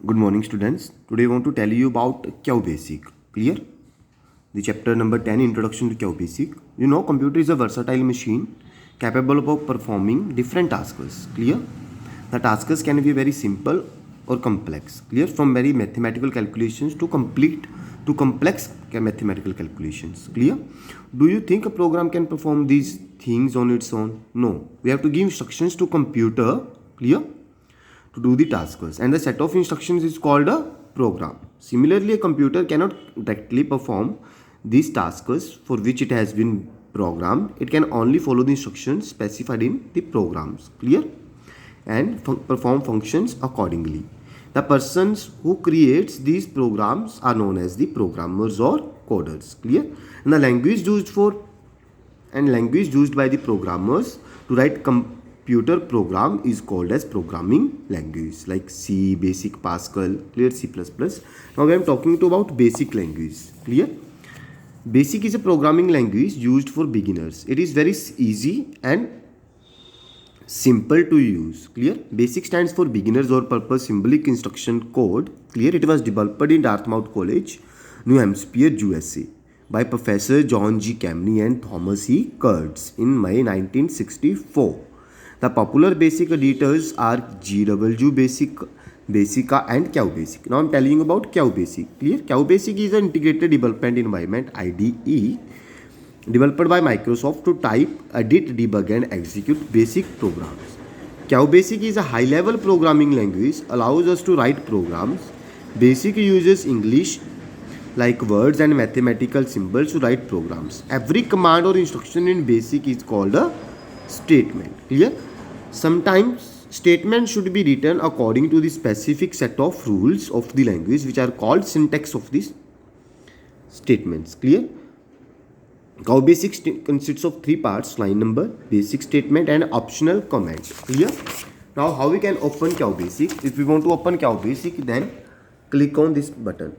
Good morning, students. Today I want to tell you about QBasic. Clear? The chapter number 10, Introduction to QBasic. You know, computer is a versatile machine capable of performing different tasks. Clear? The tasks can be very simple or complex. Clear? From very mathematical calculations to complex mathematical calculations. Clear? Do you think a program can perform these things on its own? No. We have to give instructions to computer. Clear? To do the tasks, and the set of instructions is called a program. Similarly, a computer cannot directly perform these tasks for which it has been programmed. It can only follow the instructions specified in the programs. Clear? And perform functions accordingly. The persons who creates these programs are known as the programmers or coders. Clear? And the language used by the programmers to write computer program is called as programming language, like C, Basic, Pascal, clear, C++. Now we are talking about basic language. Clear? Basic is a programming language used for beginners. It is very easy and simple to use. Clear? Basic stands for beginners or purpose symbolic instruction code. Clear? It was developed in Dartmouth College, New Hampshire, USA by Professor John G. Camney and Thomas E. Kurtz in May 1964. The popular basic editors are GW Basic, Basica and QBasic. Now I am telling you about QBasic. Clear? QBasic is an integrated development environment IDE developed by Microsoft to type, edit, debug and execute basic programs. QBasic is a high-level programming language, allows us to write programs. Basic uses English like words and mathematical symbols to write programs. Every command or instruction in Basic is called a statement. Clear? Sometimes statements should be written according to the specific set of rules of the language, which are called syntax of these statements. Clear? QBasic consists of three parts: line number, basic statement and optional comment. Clear? Now how we can open QBasic? If we want to open QBasic, then click on this button.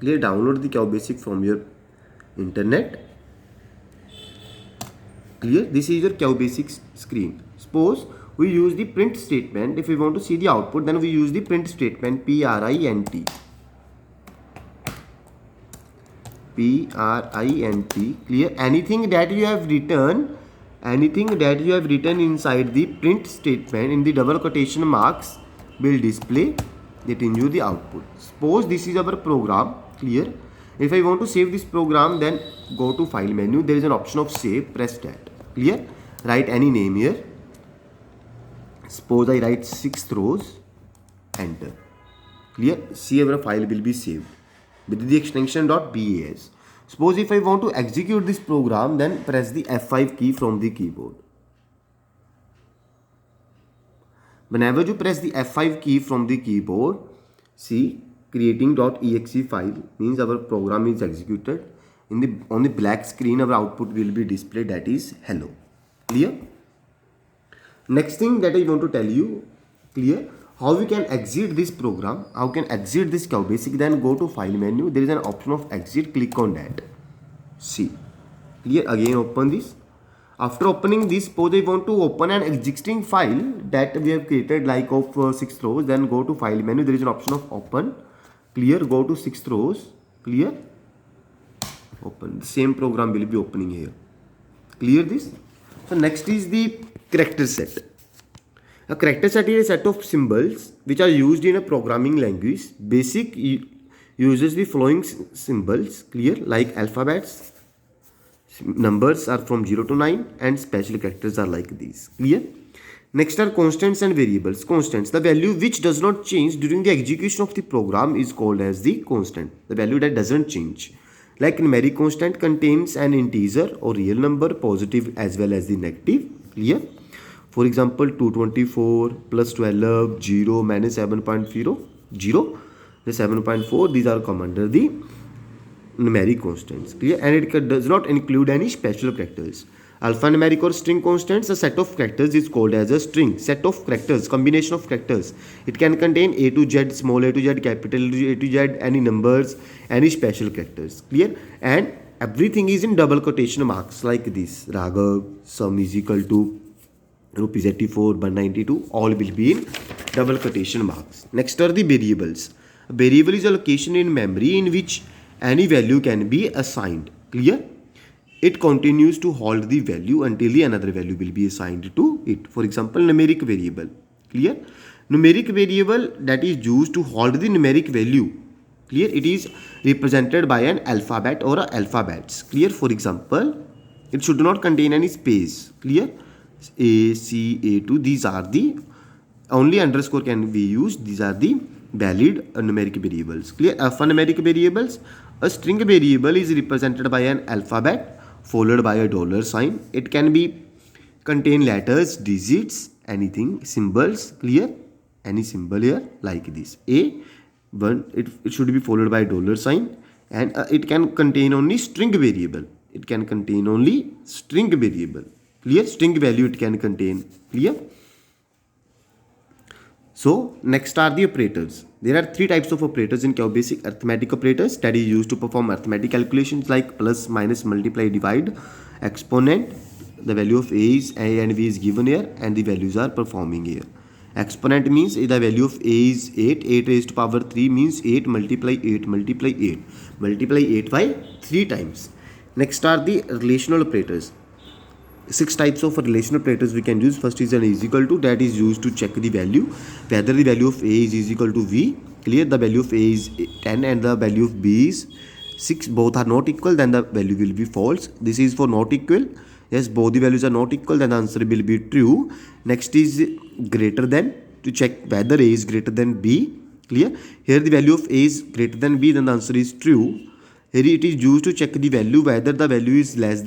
Clear? Download the QBasic from your internet. Clear? This is your QBasic screen. Suppose we use the print statement. If we want to see the output, then we use the print statement, print. Clear? Anything that you have written inside the print statement in the double quotation marks will display getting you the output. Suppose this is our program. Clear? If I want to save this program, then go to file menu. There is an option of save. Press that. Clear? Write any name here. Suppose I write 6 rows. Enter. Clear? See, our file will be saved with the extension .bas. Suppose if I want to execute this program, then press the F5 key from the keyboard. Whenever you press the F5 key from the keyboard, see, creating .exe file means our program is executed. On the black screen, our output will be displayed, that is hello. Clear? Next thing that I want to tell you, clear, how we can exit this program, how can exit this QBasic. Then go to file menu, there is an option of exit, click on that. See, clear? Again open this. After opening this, suppose I want to open an existing file that we have created, like of 6 rows. Then go to file menu, there is an option of open. Clear? Go to 6 rows. Clear? Open. The same program will be opening here. Clear this? So next is the character set. A character set is a set of symbols which are used in a programming language. Basic uses the following symbols. Clear? Like alphabets, numbers are from 0 to 9, and special characters are like these. Clear? Next are constants and variables. Constants, the value which does not change during the execution of the program is called as the constant. The value that doesn't change. Like numeric constant contains an integer or real number, positive as well as the negative. Clear? For example, 224 plus 12, 0, minus 7.0, 0, the 7.4, these are come under the numeric constants. Clear? And it does not include any special characters. Alphanumeric or string constants, a set of characters is called as a string. Set of characters, combination of characters. It can contain A to Z, small a to Z, capital A to Z, any numbers, any special characters. Clear? And everything is in double quotation marks like this. Raghav, sum is equal to rupees 84, 192, all will be in double quotation marks. Next are the variables. A variable is a location in memory in which any value can be assigned. Clear? It continues to hold the value until the another value will be assigned to it. For example, numeric variable. Clear? Numeric variable that is used to hold the numeric value. Clear? It is represented by an alphabet or alphabets. Clear? For example, it should not contain any space. Clear? A, C, A2, these are the only underscore can be used. These are the valid numeric variables. Clear? Alphanumeric variables. A string variable is represented by an alphabet followed by a dollar sign. It can be contain letters, digits, anything, symbols. Clear? Any symbol here like this. It should be followed by a dollar sign, and it can contain only string variable. It can contain only string variable. Clear? String value it can contain. Clear? So next are the operators. There are three types of operators in QBasic. Arithmetic operators that is used to perform arithmetic calculations like plus, minus, multiply, divide, exponent. The value of a is a and b is given here, and the values are performing here. Exponent means the value of a is 8. 8 raised to power 3 means 8 multiply 8 multiply 8. Multiply 8 by 3 times. Next are the relational operators. 6 types of relational operators we can use. First is an is equal to, that is used to check the value whether the value of a is equal to v. Clear? The value of a is 10 and the value of b is 6. Both are not equal, then the value will be false. This is for not equal. Yes, both the values are not equal, then the answer will be true. Next is greater than, to check whether a is greater than b. Clear? Here the value of a is greater than b, then the answer is true. Here it is used to check the value whether the value is less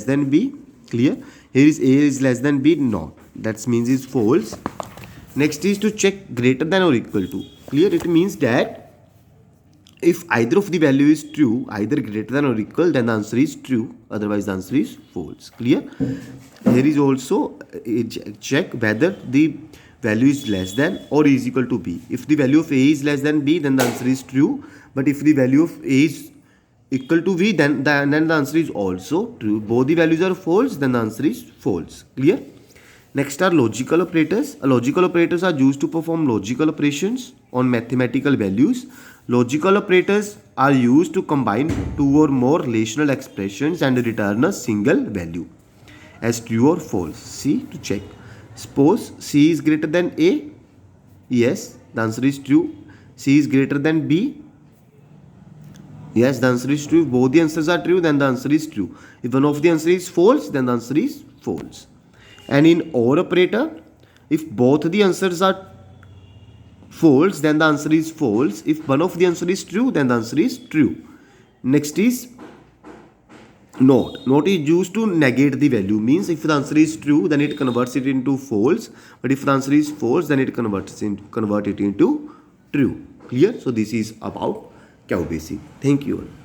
than b. Clear? Here is a is less than b, not. That means is false. Next is to check greater than or equal to. Clear? It means that if either of the value is true, either greater than or equal, then the answer is true. Otherwise, the answer is false. Clear? Here is also a check whether the value is less than or is equal to b. If the value of a is less than b, then the answer is true. But if the value of a is equal to v, then the answer is also true. Both the values are false, then the answer is false. Clear? Next are logical operators. Logical operators are used to perform logical operations on mathematical values. Logical operators are used to combine two or more relational expressions and return a single value as true or false. See, to check. Suppose C is greater than A. Yes, the answer is true. C is greater than B. Yes, the answer is true. Both the answers are true, then the answer is true. If one of the answer is false, then the answer is false. And in OR operator, if both the answers are false, then the answer is false. If one of the answer is true, then the answer is true. Next is not. Not is used to negate the value. Means if the answer is true, then it converts it into false. But if the answer is false, then it convert it into true. Clear? So this is about QBasic. Thank you all.